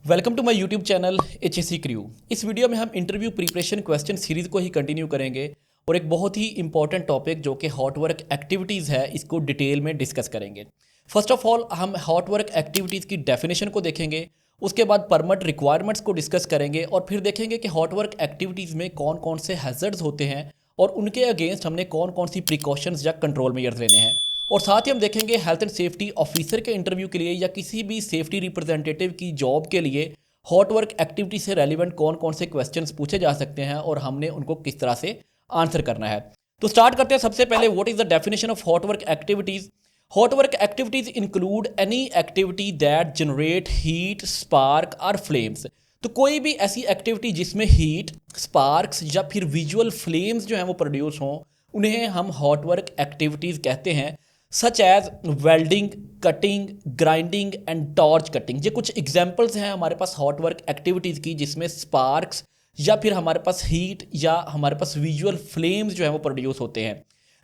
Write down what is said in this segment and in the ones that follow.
Welcome to my YouTube channel HSC crew. इस video में हम इंटरव्यू प्रिपरेशन क्वेश्चन सीरीज़ को ही कंटिन्यू करेंगे और एक बहुत ही इंपॉर्टेंट टॉपिक जो कि हॉट वर्क एक्टिविटीज़ है इसको डिटेल में डिस्कस करेंगे। फर्स्ट ऑफ ऑल हम हॉट वर्क एक्टिविटीज़ की डेफिनेशन को देखेंगे, उसके बाद परमिट रिक्वायरमेंट्स को डिस्कस करेंगे और फिर देखेंगे कि हॉट वर्क एक्टिविटीज़ में कौन कौन से हैज़र्ड्स होते हैं और उनके अगेंस्ट हमने कौन कौन सी प्रिकॉशंस या कंट्रोल मेजर्स लेने हैं। और साथ ही हम देखेंगे हेल्थ एंड सेफ्टी ऑफिसर के इंटरव्यू के लिए या किसी भी सेफ्टी रिप्रेजेंटेटिव की जॉब के लिए हॉट वर्क एक्टिविटी से रेलिवेंट कौन कौन से क्वेश्चंस पूछे जा सकते हैं और हमने उनको किस तरह से आंसर करना है। तो स्टार्ट करते हैं सबसे पहले, what is the definition of hot work activities. Hot work activities include any activity that generate heat, spark और फ्लेम्स। तो कोई भी ऐसी एक्टिविटी जिसमें हीट, स्पार्क्स या फिर विजुअल फ्लेम्स जो हैं वो प्रोड्यूस हों, उन्हें हम हॉट वर्क एक्टिविटीज़ कहते हैं। Such as welding, cutting, grinding and torch cutting. ये कुछ एग्जाम्पल्स हैं हमारे पास हॉट वर्क एक्टिविटीज़ की जिसमें स्पार्क्स या फिर हमारे पास हीट या हमारे पास विजुअल फ्लेम्स जो है वो प्रोड्यूस होते हैं।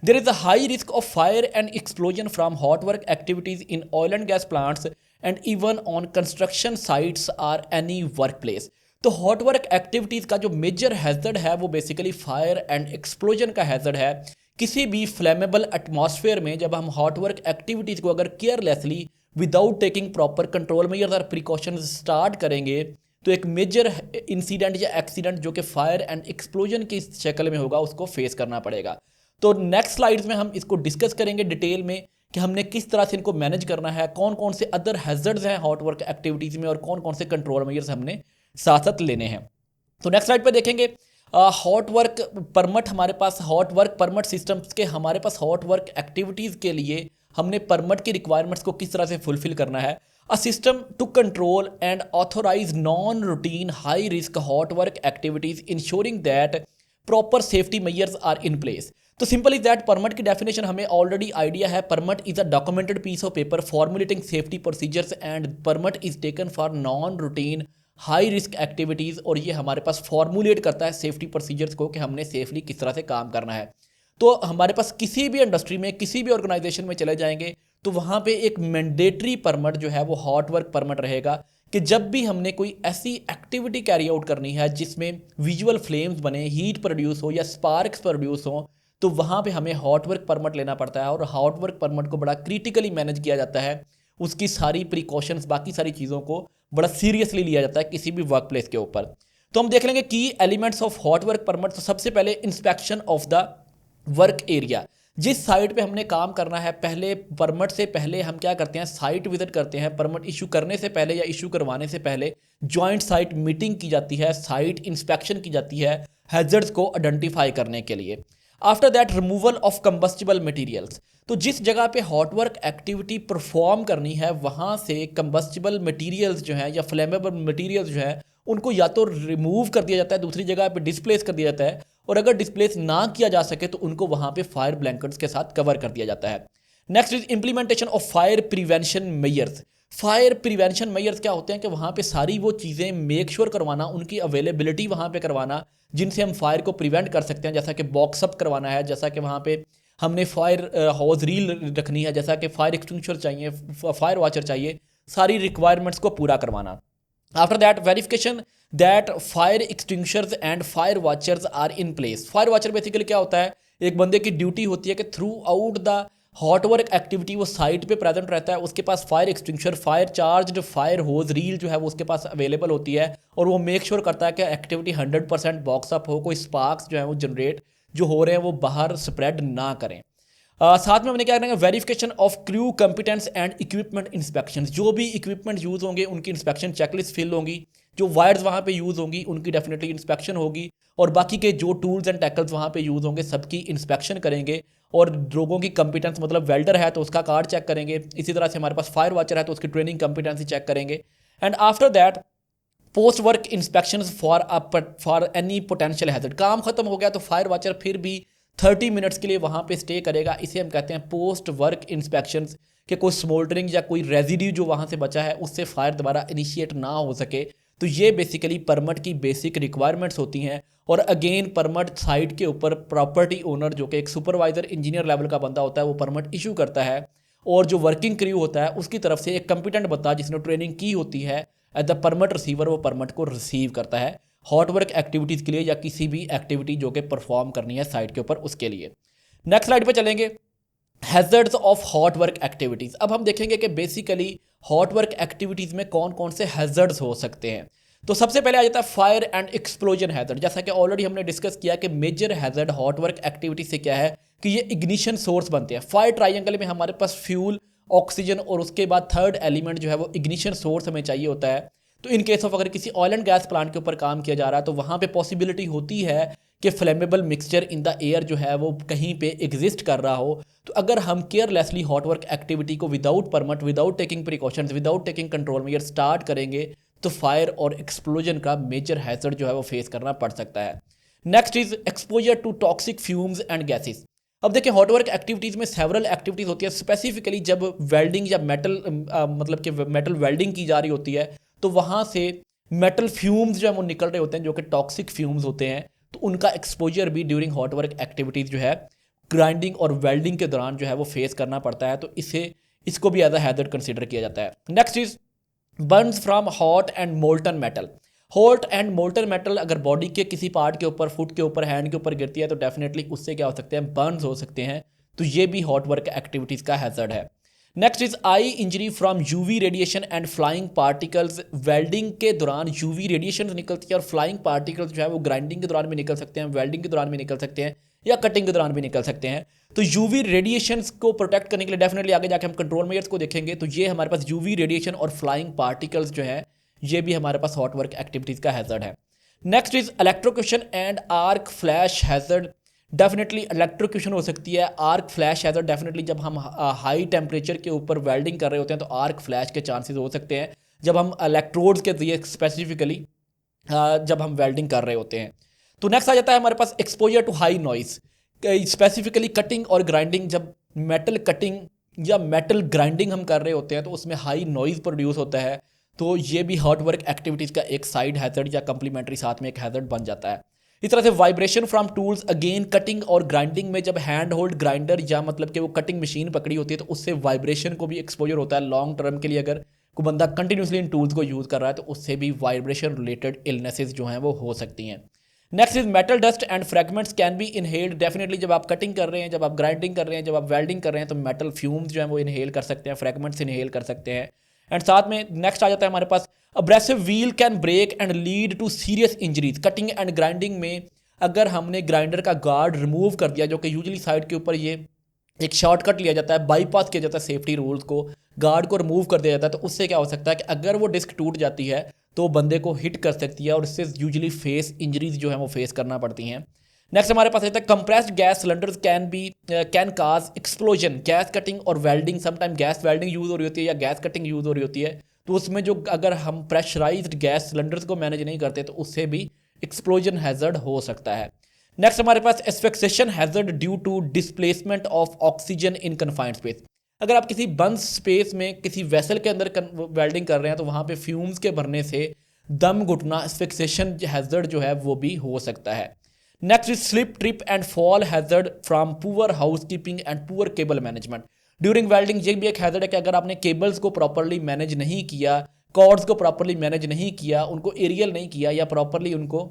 There is a high risk of fire and explosion from hot work activities in oil and gas plants and even on construction sites or any work place. तो hot work activities का जो major hazard है वो basically fire and explosion का hazard है। किसी भी flammable atmosphere में जब हम हॉट वर्क एक्टिविटीज़ को अगर carelessly without taking proper control measures और प्रिकॉशंस स्टार्ट करेंगे तो एक मेजर इंसिडेंट या एक्सीडेंट जो कि फायर एंड एक्सप्लोजन की शक्ल में होगा उसको फेस करना पड़ेगा। तो नेक्स्ट स्लाइड्स में हम इसको डिस्कस करेंगे डिटेल में कि हमने किस तरह से इनको मैनेज करना है, कौन कौन से अदर हैजर्ड्स हैं हॉट वर्क एक्टिविटीज़ में और कौन कौन से कंट्रोल मेजर्स हमने साथ साथ लेने हैं। तो नेक्स्ट स्लाइड पे देखेंगे हॉट वर्क परमिट। हमारे पास हॉट वर्क परमिट सिस्टम्स के हमारे पास हॉट वर्क एक्टिविटीज़ के लिए हमने परमिट की रिक्वायरमेंट्स को किस तरह से फुलफिल करना है। A system to control and authorise non routine high risk hot work activities ensuring that proper safety measures are in place. तो सिंपल इज दैट परमिट की डेफिनेशन हमें ऑलरेडी आइडिया है। Permit is a documented piece of paper formulating safety procedures and permit is taken for non routine high risk activities. और ये हमारे पास formulate करता है safety procedures को कि हमने सेफली किस तरह से काम करना है। तो हमारे पास किसी भी इंडस्ट्री में किसी भी ऑर्गेनाइजेशन में चले जाएंगे तो वहाँ पे एक मैंडेटरी परमिट जो है वो हॉट वर्क परमिट रहेगा कि जब भी हमने कोई ऐसी एक्टिविटी कैरी आउट करनी है जिसमें विजुअल फ्लेम्स बने, हीट प्रोड्यूस हो या स्पार्क्स प्रोड्यूस हो, तो वहाँ पे हमें हॉट वर्क परमिट लेना पड़ता है। और हॉट वर्क परमिट को बड़ा क्रिटिकली मैनेज किया जाता है, उसकी सारी प्रिकॉशंस बाकी सारी चीज़ों को बड़ा सीरियसली लिया जाता है किसी भी वर्क प्लेस के ऊपर। तो हम देख लेंगे की elements of hot work permit. तो सबसे पहले inspection of the work area. जिस साइट पे हमने काम करना है, पहले परमिट से पहले हम क्या करते हैं, साइट विजिट करते हैं। परमिट इशू करने से पहले या इशू करवाने से पहले जॉइंट साइट मीटिंग की जाती है, साइट इंस्पेक्शन की जाती है हैजर्ड्स को आइडेंटिफाई करने के लिए। After that removal of combustible materials. तो जिस जगह पे हॉट वर्क एक्टिविटी परफॉर्म करनी है वहाँ से कंबस्टिबल मटेरियल्स जो हैं या फ्लेमेबल मटेरियल्स जो हैं उनको या तो रिमूव कर दिया जाता है, दूसरी जगह पे डिस्प्लेस कर दिया जाता है, और अगर डिस्प्लेस ना किया जा सके तो उनको वहाँ पे फायर ब्लैंकेट्स के साथ कवर कर दिया जाता है। Next is implementation of fire prevention measures. Fire prevention measures क्या होते हैं कि वहाँ पे सारी वो चीज़ें मेक श्योर करवाना, उनकी अवेलेबिलिटी वहाँ पे करवाना जिनसे हम फायर को प्रिवेंट कर सकते हैं। जैसा कि बॉक्सअप करवाना है, जैसा कि वहाँ पे हमने फायर हॉज रील रखनी है, जैसा कि फायर एक्सटिंग्विशर चाहिए, फायर वॉचर चाहिए, सारी रिक्वायरमेंट्स को पूरा करवाना। After that verification that fire extinguishers and fire watchers are in place. Fire watcher basically क्या होता है, एक बंदे की ड्यूटी होती है कि throughout the hot work activity वो साइट पे प्रेजेंट रहता है, उसके पास fire extinguisher, fire charge, fire hose reel जो है वो उसके पास अवेलेबल होती है, और वो मेक श्योर करता है कि एक्टिविटी 100% बॉक्सअप हो, कोई स्पार्क्स जो है वो जनरेट जो हो रहे हैं वो बाहर स्प्रेड ना करें। साथ में हमने क्या करेंगे, verification of crew competence and equipment inspection. जो भी इक्विपमेंट यूज़ होंगे उनकी इंस्पेक्शन चेकलिस्ट फिल होंगी, जो वायर्स वहाँ पे यूज़ होंगी उनकी डेफिनेटली इंस्पेक्शन होगी, और बाकी के जो टूल्स एंड टैकल्स वहाँ पे यूज़ होंगे सबकी इंस्पेक्शन करेंगे। और लोगों की कंपिटेंस, मतलब वेल्डर है तो उसका कार्ड चेक करेंगे, इसी तरह से हमारे पास फायर वॉचर है तो उसकी ट्रेनिंग कंपिटेंसी चेक करेंगे। And after that post work inspection for any potential hazard. काम खत्म हो गया तो फायर वॉचर फिर भी 30 मिनट्स के लिए वहाँ पे स्टे करेगा। इसे हम कहते हैं पोस्ट वर्क इंस्पेक्शंस, कि कोई स्मोल्डरिंग या कोई रेजिड्यू जो वहाँ से बचा है उससे फायर दोबारा इनिशिएट ना हो सके। तो ये बेसिकली परमिट की बेसिक रिक्वायरमेंट्स होती हैं। और अगेन परमिट साइट के ऊपर प्रॉपर्टी ओनर जो कि एक सुपरवाइजर इंजीनियर लेवल का बंदा होता है वो परमिट इशू करता है, और जो वर्किंग क्रू होता है उसकी तरफ से एक कंपिटेंट बंदा जिसने ट्रेनिंग की होती है एज द परमिट रिसीवर वो परमिट को रिसीव करता है हॉट वर्क एक्टिविटीज़ के लिए या किसी भी एक्टिविटी जो कि परफॉर्म करनी है साइट के ऊपर उसके लिए। नेक्स्ट स्लाइड पे चलेंगे, hazards of hot work activities. अब हम देखेंगे कि बेसिकली हॉट वर्क एक्टिविटीज़ में कौन कौन से हैजर्ड्स हो सकते हैं। तो सबसे पहले आ जाता है फायर एंड एक्सप्लोजन हैजर्ड। जैसा कि ऑलरेडी हमने डिस्कस किया कि major hazard hot work activity से क्या है कि ये इग्निशन सोर्स बनते हैं। फायर ट्रायंगल में हमारे पास फ्यूल, ऑक्सीजन और उसके बाद थर्ड एलिमेंट जो है वो इग्निशन सोर्स हमें चाहिए होता है। तो इन केस ऑफ अगर किसी ऑयल एंड गैस प्लांट के ऊपर काम किया जा रहा है तो वहाँ पे पॉसिबिलिटी होती है कि flammable mixture in the air जो है वो कहीं पे एग्जिस्ट कर रहा हो। तो अगर हम केयरलेसली हॉट वर्क एक्टिविटी को without permit, without taking precautions, without taking control measure start करेंगे तो फायर और एक्सप्लोजन का मेजर हैजर्ड जो है वो फेस करना पड़ सकता है। Next is exposure to toxic fumes and gases. अब देखिए हॉट वर्क एक्टिविटीज़ में सेवरल एक्टिविटीज़ होती है, स्पेसिफिकली जब वेल्डिंग या मेटल मतलब कि मेटल वेल्डिंग की जा रही होती है तो वहाँ से मेटल फ्यूम्स जो है वो निकल रहे होते हैं जो कि टॉक्सिक फ्यूम्स होते हैं। तो उनका एक्सपोजर भी ड्यूरिंग हॉट वर्क एक्टिविटीज़ जो है ग्राइंडिंग और वेल्डिंग के दौरान जो है वो फेस करना पड़ता है। तो इसको भी एज अ हैजर्ड कंसिडर किया जाता है। Next is Burns from hot and molten metal. Hot and molten metal अगर बॉडी के किसी पार्ट के ऊपर, फुट के ऊपर, हैंड के ऊपर गिरती है तो डेफिनेटली उससे क्या हो सकते हैं, बर्न्स हो सकते हैं। तो ये भी हॉट वर्क एक्टिविटीज़ का हैजर्ड है। Next is I injury from UV radiation and flying particles. Welding के दौरान यूवी रेडिएशन निकलती है और फ्लाइंग पार्टिकल्स जो है वो ग्राइंडिंग के दौरान भी निकल सकते हैं, वेल्डिंग के दौरान भी निकल सकते हैं या कटिंग के दौरान भी निकल सकते हैं। तो यूवी रेडिएशंस को प्रोटेक्ट करने के लिए डेफिनेटली आगे जाके हम कंट्रोल मेजर्स को देखेंगे। तो ये हमारे पास यूवी रेडिएशन और फ्लाइंग पार्टिकल्स जो है ये भी हमारे पास हॉट वर्क एक्टिविटीज़ का हैजर्ड है। Next is electrocution and arc flash hazard. Definitely electrocution हो सकती है, आर्क फ्लैश हैजर्ड डेफिनेटली जब हम हाई टेम्परेचर के ऊपर वेल्डिंग कर रहे होते हैं तो आर्क फ्लैश के चांसेस हो सकते हैं जब हम इलेक्ट्रोड्स के जरिए स्पेसिफिकली जब हम वेल्डिंग कर रहे होते हैं। तो नेक्स्ट आ जाता है हमारे पास exposure to high noise. Specifically cutting और ग्राइंडिंग, जब मेटल कटिंग या मेटल ग्राइंडिंग हम कर रहे होते हैं तो उसमें हाई नॉइज़ प्रोड्यूस होता है। तो ये भी हॉट वर्क एक्टिविटीज़ का एक साइड हैजर्ड या कंप्लीमेंट्री साथ में एक हैजर्ड बन जाता है। इस तरह से vibration from tools, again cutting और ग्राइंडिंग में जब हैंड होल्ड ग्राइंडर या मतलब कि वो कटिंग मशीन पकड़ी होती है तो उससे वाइब्रेशन को भी एक्सपोजर होता है। लॉन्ग टर्म के लिए अगर कोई बंदा कंटिन्यूसली इन टूल्स को यूज़ कर रहा है तो उससे भी वाइब्रेशन रिलेटेड इलनेसेस जो हैं वो हो सकती हैं। Next is metal dust and fragments can be inhaled. Definitely जब आप कटिंग कर रहे हैं, जब आप ग्राइंडिंग कर रहे हैं, जब आप वेल्डिंग कर रहे हैं तो मेटल फ्यूम्स जो हैं वो इनहेल कर सकते हैं, फ्रैगमेंट्स इनहेल कर सकते हैं। एंड साथ में नेक्स्ट आ जाता है हमारे पास abrasive wheel can break and lead to serious injuries. Cutting and grinding में अगर हमने ग्राइंडर का गार्ड रिमूव कर दिया, जो कि यूजुअली साइड के ऊपर ये एक शॉर्टकट लिया जाता है, बाईपास किया जाता है सेफ्टी रूल्स को, गार्ड को रिमूव कर दिया जाता है, तो उससे क्या हो सकता है कि अगर वो डिस्क टूट जाती है तो बंदे को हिट कर सकती है और इससे यूजुअली फेस इंजरीज जो है वो फेस करना पड़ती हैं। नेक्स्ट हमारे पास आता है compressed gas cylinders can cause explosion. Gas cutting और welding, sometime gas welding use हो रही होती है या गैस कटिंग यूज़ हो रही होती है, तो उसमें जो अगर हम प्रेशराइज्ड गैस सिलेंडर्स को मैनेज नहीं करते तो उससे भी एक्सप्लोजन हैजर्ड हो सकता है। नेक्स्ट हमारे पास asphyxiation hazard due to displacement of oxygen in confined space. अगर आप किसी बंद स्पेस में किसी वेसल के अंदर वेल्डिंग कर रहे हैं तो वहाँ पे फ्यूम्स के भरने से दम घुटना, एस्फिक्सिएशन हैजर्ड जो है वो भी हो सकता है। Next is slip, trip and fall hazard from poor housekeeping and poor cable management during welding. ये भी एक हैजर्ड है कि अगर आपने केबल्स को प्रॉपरली मैनेज नहीं किया, कॉर्ड्स को प्रॉपरली मैनेज नहीं किया, उनको एरियल नहीं किया या प्रॉपरली उनको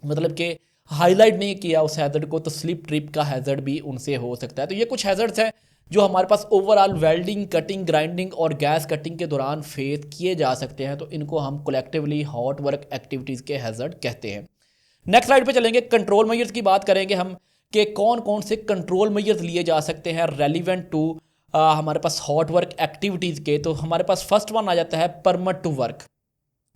मतलब कि हाईलाइट नहीं किया उस हैजर्ड को, तो स्लिप ट्रिप का हैजर्ड भी उनसे हो सकता है। तो ये कुछ हैजर्ड्स हैं जो हमारे पास ओवरऑल वेल्डिंग, कटिंग, ग्राइंडिंग और गैस कटिंग के दौरान फेस किए जा सकते हैं। तो इनको हम कलेक्टिवली हॉट वर्क एक्टिविटीज़ के हैजर्ड कहते हैं। नेक्स्ट स्लाइड पे चलेंगे, कंट्रोल मेजर्स की बात करेंगे हम कि कौन कौन से कंट्रोल मेजर्स लिए जा सकते हैं रेलिवेंट टू हमारे पास हॉट वर्क एक्टिविटीज़ के। तो हमारे पास फर्स्ट वन आ जाता है परमिट टू वर्क।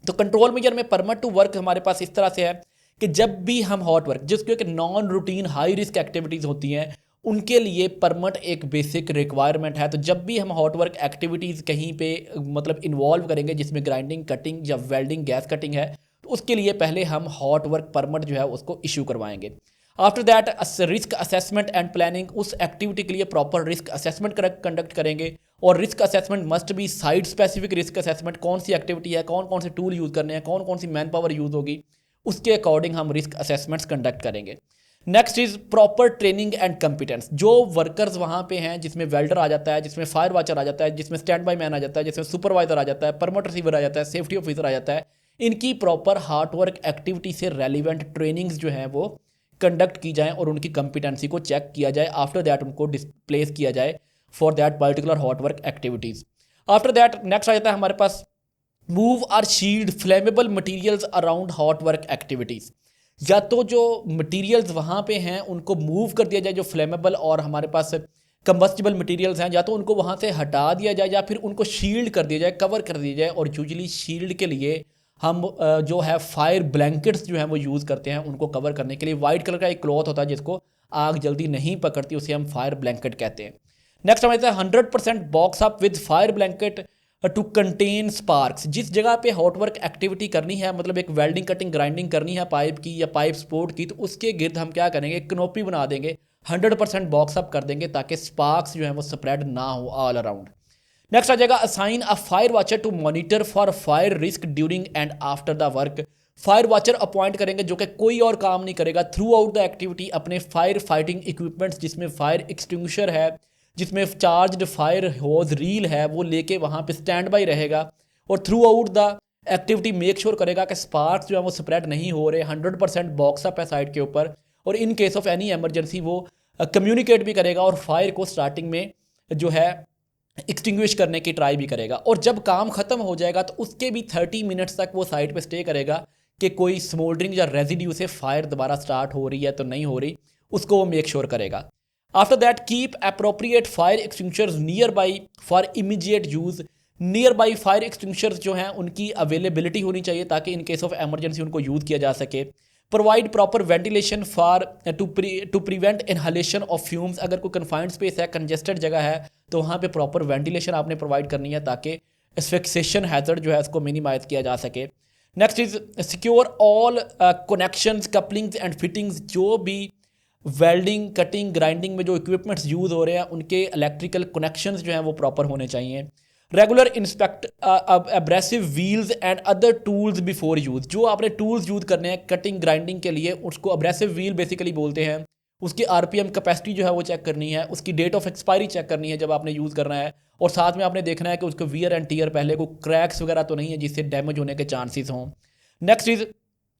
तो कंट्रोल मेजर में परमिट टू वर्क हमारे पास इस तरह से है कि जब भी हम हॉट वर्क, जिसको एक non routine high risk activities होती हैं, उनके लिए परमिट एक बेसिक रिक्वायरमेंट है। तो जब भी हम हॉट वर्क एक्टिविटीज़ कहीं पे मतलब इन्वॉल्व करेंगे जिसमें ग्राइंडिंग, कटिंग या वेल्डिंग, गैस कटिंग है, तो उसके लिए पहले हम हॉट वर्क परमिट जो है उसको इशू करवाएंगे। After that risk assessment and planning, उस एक्टिविटी के लिए प्रॉपर रिस्क असेसमेंट कंडक्ट करेंगे और risk assessment must be site specific risk assessment. कौन सी एक्टिविटी है, कौन कौन से टूल यूज़ करने हैं, कौन कौन सी मैन पावर यूज़ होगी, उसके अकॉर्डिंग हम रिस्क असेसमेंट्स कंडक्ट करेंगे। Next is proper training and competence. जो वर्कर्स वहाँ पे हैं, जिसमें वेल्डर आ जाता है, जिसमें फायर वॉचर आ जाता है, जिसमें स्टैंड बाई मैन आ जाता है, जिसमें सुपरवाइजर आ जाता है, परमिट रिसीवर आ जाता है, सेफ्टी ऑफिसर आ जाता है, इनकी प्रॉपर हार्ड वर्क एक्टिविटी से रेलिवेंट ट्रेनिंग्स जो हैं वो कंडक्ट की जाए और उनकी कंपिटेंसी को चेक किया जाए। आफ्टर दैट उनको डिस्प्लेस किया जाए for that particular hot work activities. After that next आ जाता है हमारे पास move or shield flammable materials around hot work activities. या तो जो मटीरियल्स वहाँ पे हैं उनको मूव कर दिया जाए, जो फ्लेमेबल और हमारे पास कंबस्टिबल मटीरियल्स हैं, या तो उनको वहाँ से हटा दिया जाए या फिर उनको शील्ड कर दिया जाए, कवर कर दिया जाए। और यूजली शील्ड के लिए हम जो है फायर ब्लैंकेट्स जो हैं वो यूज़ करते हैं उनको कवर करने के लिए। वाइट कलर का एक क्लॉथ होता है जिसको आग जल्दी नहीं पकड़ती, उसे हम फायर ब्लैंकेट कहते हैं। नेक्स्ट हमारे पास 100% box up with fire blanket to contain sparks. जिस जगह पे हॉट वर्क एक्टिविटी करनी है, मतलब एक वेल्डिंग कटिंग ग्राइंडिंग करनी है पाइप की या पाइप सपोर्ट की, तो उसके गिर्द हम क्या करेंगे, कनोपी बना देंगे, 100% बॉक्स अप कर देंगे ताकि स्पार्क्स जो है वो स्प्रेड ना हो ऑल अराउंड। नेक्स्ट आ जाएगा assign a fire watcher to monitor for fire risk during and after the work. Fire watcher appoint करेंगे जो कि कोई और काम नहीं करेगा थ्रू आउट द एक्टिविटी, अपने फायर फाइटिंग इक्विपमेंट्स जिसमें फायर एक्सटिंग्विशर है, जिसमें चार्ज्ड फायर होज रील है, वो लेके वहाँ पे स्टैंड बाई रहेगा और through out the activity make sure करेगा कि स्पार्क्स जो है वो स्प्रेड नहीं हो रहे। 100% बॉक्स अप है साइड के ऊपर, और इन केस ऑफ एनी एमरजेंसी वो कम्युनिकेट भी करेगा और फायर को स्टार्टिंग में जो है एक्सटिंग्विश करने की ट्राई भी करेगा। और जब काम ख़त्म हो जाएगा तो उसके भी 30 मिनट्स तक वो साइड पे स्टे करेगा कि कोई स्मोल्डरिंग या रेजिड्यू से फायर दोबारा स्टार्ट हो रही है तो नहीं हो रही, उसको वो मेक श्योर करेगा। After that keep appropriate fire extinguishers nearby for immediate use. Nearby fire extinguishers जो हैं उनकी अवेलेबिलिटी होनी चाहिए ताकि इन केस ऑफ एमरजेंसी उनको यूज़ किया जा सके। Provide proper ventilation for to prevent inhalation of fumes. अगर कोई कन्फाइंड स्पेस है, कंजेस्टेड जगह है, तो वहाँ पे प्रॉपर वेंटिलेशन आपने प्रोवाइड करनी है ताकि एस्फिक्सेशन हैजर्ड जो है उसको मिनिमाइज किया जा सके। Next is secure all connections, couplings and fittings. जो भी वेल्डिंग कटिंग ग्राइंडिंग में जो इक्विपमेंट्स यूज़ हो रहे हैं उनके इलेक्ट्रिकल कनेक्शंस जो हैं वो प्रॉपर होने चाहिए। Regular inspect abrasive wheels and other tools before use. जो आपने टूल्स यूज़ करने हैं कटिंग ग्राइंडिंग के लिए, उसको एब्रेसिव व्हील बेसिकली बोलते हैं। उसकी आरपीएम कैपेसिटी जो है वो चेक करनी है, उसकी डेट ऑफ एक्सपायरी चेक करनी है जब आपने यूज़ करना है, और साथ में आपने देखना है कि उसको वियर एंड टीयर पहले को क्रैक्स वगैरह तो नहीं है जिससे डैमेज होने के चांसेस हों। Next is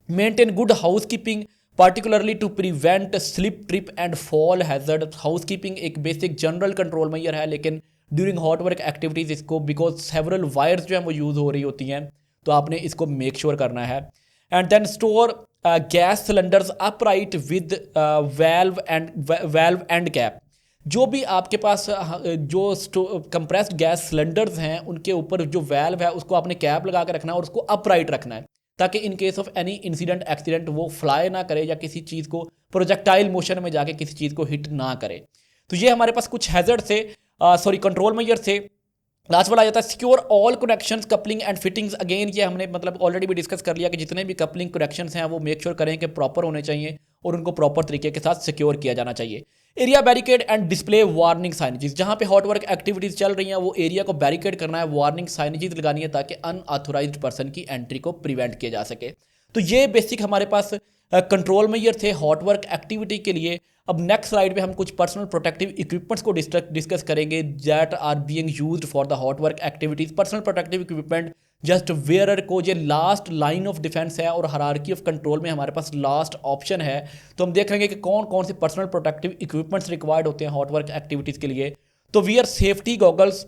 maintain good housekeeping particularly to prevent slip trip and fall hazard. Housekeeping एक बेसिक जनरल कंट्रोल मेजर है, लेकिन ड्यूरिंग हॉट वर्क एक्टिविटीज़ इसको बिकॉज सेवरल वायर्स जो हैं वो यूज़ हो रही होती हैं तो आपने इसको मेक श्योर करना है। And then store gas cylinders upright with valve and cap. जो भी आपके पास जो कंप्रेस्ड गैस सिलेंडर्स हैं उनके ऊपर जो वेल्व है उसको आपने कैप लगा के रखना है और उसको अपराइट रखना है ताकि in case of any incident accident वो फ्लाई ना करे या किसी चीज़ को प्रोजेक्टाइल मोशन में जाके किसी चीज़ को हिट ना करे। तो ये हमारे पास कुछ हैजर्ड से कंट्रोल मेजर से। लास्ट वाला आ जाता है secure all connections coupling and fittings. Again ये हमने मतलब ऑलरेडी भी डिस्कस कर लिया कि जितने भी कपलिंग कनेक्शंस हैं वो मेक श्योर करें कि प्रॉपर होने चाहिए और उनको प्रॉपर तरीके के साथ सिक्योर किया जाना चाहिए। Area barricade and display warning signages. जहाँ पे हॉट वर्क एक्टिविटीज़ चल रही हैं वो एरिया को बैरिकेड करना है, वार्निंग साइनेजेस लगानी है ताकि अनऑथोराइज्ड पर्सन की एंट्री को प्रिवेंट किया जा सके। तो ये बेसिक हमारे पास कंट्रोल मेजर थे हॉट वर्क एक्टिविटी के लिए। अब नेक्स्ट स्लाइड पे हम कुछ पर्सनल प्रोटेक्टिव इक्विपमेंट्स को डिस्कस करेंगे that are being used for the hot work activities. Personal protective equipment just wearer को ये लास्ट लाइन ऑफ डिफेंस है और हायरार्की ऑफ कंट्रोल में हमारे पास लास्ट ऑप्शन है। तो हम देख लेंगे कि कौन कौन से पर्सनल प्रोटेक्टिव इक्विपमेंट्स रिक्वायर्ड होते हैं हॉट वर्क एक्टिविटीज़ के लिए। तो wear safety goggles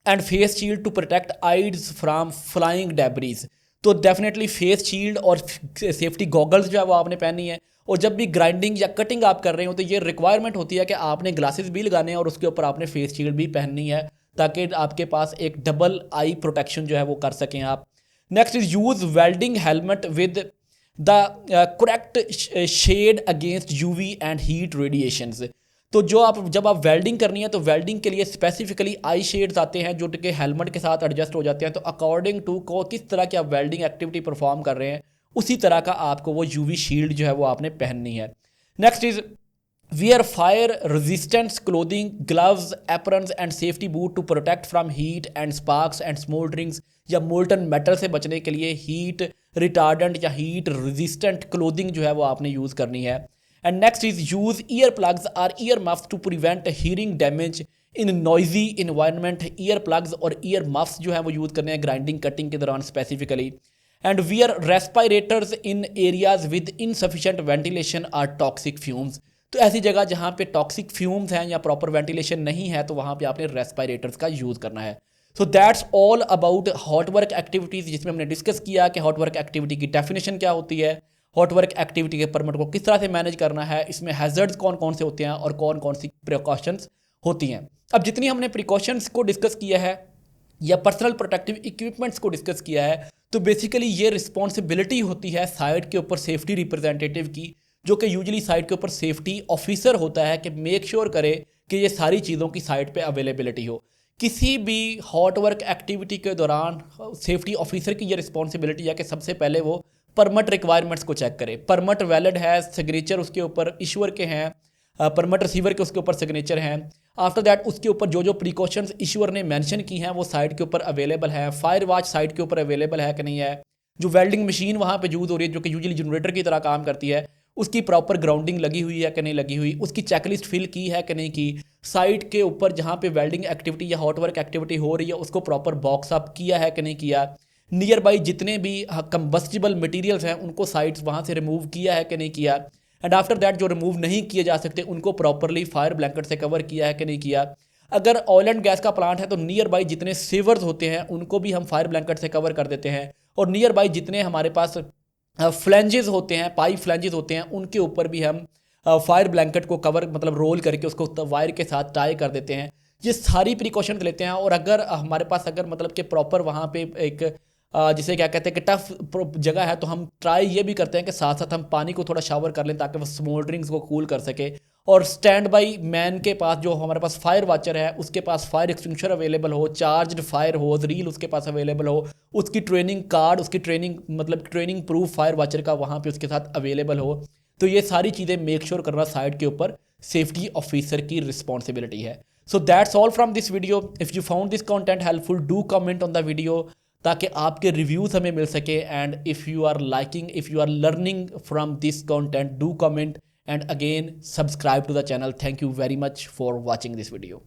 and face shield to protect eyes from flying debris. तो डेफिनेटली फेस शील्ड और सेफ्टी गॉगल्स जो है वो आपने पहनी है। और जब भी ग्राइंडिंग या कटिंग आप कर रहे हो तो ये रिक्वायरमेंट होती है कि आपने ग्लासेस भी लगाने हैं और उसके ऊपर आपने फेस शील्ड भी पहननी है ताकि आपके पास एक डबल आई प्रोटेक्शन जो है वो कर सकें आप। Next is use welding helmet with the correct shade against UV and heat radiations. तो जब आप वेल्डिंग करनी है तो वेल्डिंग के लिए स्पेसिफिकली आई शेड्स आते हैं जो कि हेलमेट के साथ एडजस्ट हो जाते हैं। तो अकॉर्डिंग टू को किस तरह की आप वेल्डिंग एक्टिविटी परफॉर्म कर रहे हैं उसी तरह का आपको वो यूवी शील्ड जो है वो आपने पहननी है। Next is wear fire resistance clothing gloves aprons and safety boot to protect from heat and sparks and smoulderings. या मोल्टन मेटल से बचने के लिए हीट रिटार्डेंट या हीट रेजिस्टेंट क्लोथिंग जो है वो आपने यूज़ करनी है। And next is use ear plugs or ear muffs to prevent hearing damage in noisy environment. Ear plugs और ईयर मफ्स जो है वो यूज़ करने हैं ग्राइंडिंग कटिंग के दौरान specifically. And wear respirators in areas with insufficient ventilation or toxic fumes. तो ऐसी जगह जहाँ पे टॉक्सिक फ्यूम्स हैं या प्रॉपर वेंटिलेशन नहीं है तो वहाँ पे आपने रेस्पायरेटर्स का यूज़ करना है। So that's all about hot work activities, जिसमें हमने डिस्कस किया कि हॉट वर्क एक्टिविटी की डेफिनेशन क्या होती है, हॉट वर्क एक्टिविटी के परमिट को किस तरह से मैनेज करना है, इसमें हैजर्ड्स कौन कौन से होते हैं और कौन कौन सी प्रिकॉशंस होती हैं। अब जितनी हमने प्रिकॉशंस को डिस्कस किया है या पर्सनल प्रोटेक्टिव इक्विपमेंट्स को डिस्कस किया है, तो बेसिकली ये रिस्पॉन्सिबिलिटी होती है साइट के ऊपर सेफ्टी रिप्रेजेंटेटिव की, जो कि यूजुअली साइट के ऊपर सेफ्टी ऑफिसर होता है, कि मेक श्योर करे कि ये सारी चीज़ों की साइट पे अवेलेबिलिटी हो। किसी भी हॉट वर्क एक्टिविटी के दौरान सेफ्टी ऑफिसर की ये रिस्पॉन्सिबिलिटी है कि सबसे पहले वो परमिट रिक्वायरमेंट्स को चेक करे। परमिट वैलिड है, सिग्नेचर उसके ऊपर इशूअर के हैं, परमिट रिसीवर के उसके ऊपर सिग्नेचर हैं। आफ्टर दैट उसके ऊपर जो जो प्रिकॉशंस इशूअर ने मेंशन की हैं वो साइट के ऊपर अवेलेबल है। फायर वॉच साइट के ऊपर अवेलेबल है कि नहीं है। जो वेल्डिंग मशीन वहाँ पे यूज़ हो रही है जो कि यूजुअली जनरेटर की तरह काम करती है, उसकी प्रॉपर ग्राउंडिंग लगी हुई है कि नहीं लगी हुई, उसकी चेकलिस्ट फिल की है कि नहीं की। साइट के ऊपर जहाँ पे वेल्डिंग एक्टिविटी या हॉट वर्क एक्टिविटी हो रही है उसको प्रॉपर बॉक्स अप किया है कि नहीं किया। नियर बाई जितने भी कंबस्टिबल मटीरियल्स हैं उनको साइट्स वहाँ से रिमूव किया है कि नहीं किया। एंड आफ्टर दैट जो रिमूव नहीं किए जा सकते उनको प्रॉपरली फायर ब्लैंकेट से कवर किया है कि नहीं किया। अगर ऑयल एंड गैस का प्लांट है तो नियर बाई जितने सीवर्स होते हैं उनको भी हम फायर ब्लैंकेट से कवर कर देते हैं, और नियर बाई जितने हमारे पास फ्लैंजेस होते हैं, पाइप फ्लैंजेस होते हैं, उनके ऊपर भी हम फायर ब्लैंकेट को कवर मतलब रोल करके उसको वायर के साथ टाई कर देते हैं। ये सारी प्रिकॉशन लेते हैं। और अगर हमारे पास अगर मतलब कि प्रॉपर वहाँ पे एक जिसे क्या कहते हैं कि टफ जगह है तो हम ट्राई ये भी करते हैं कि साथ साथ हम पानी को थोड़ा शावर कर लें ताकि वो स्मोल्डरिंग्स को कूल कर सके। और स्टैंड बाई मैन के पास जो हमारे पास फायर वॉचर है उसके पास फायर एक्सटिंग्विशर अवेलेबल हो, चार्ज्ड फायर होज रील उसके पास अवेलेबल हो, उसकी ट्रेनिंग कार्ड, उसकी ट्रेनिंग मतलब ट्रेनिंग प्रूफ फायर वॉचर का वहाँ पे उसके साथ अवेलेबल हो। तो ये सारी चीज़ें मेक श्योर करना साइट के ऊपर सेफ्टी ऑफिसर की रिस्पॉन्सिबिलिटी है। So that's all from this video. If you found this content helpful do comment on the video ताकि आपके रिव्यूज़ हमें मिल सके। And if you are liking, if you are learning from this content do comment and again subscribe to the channel. Thank you very much for watching this video.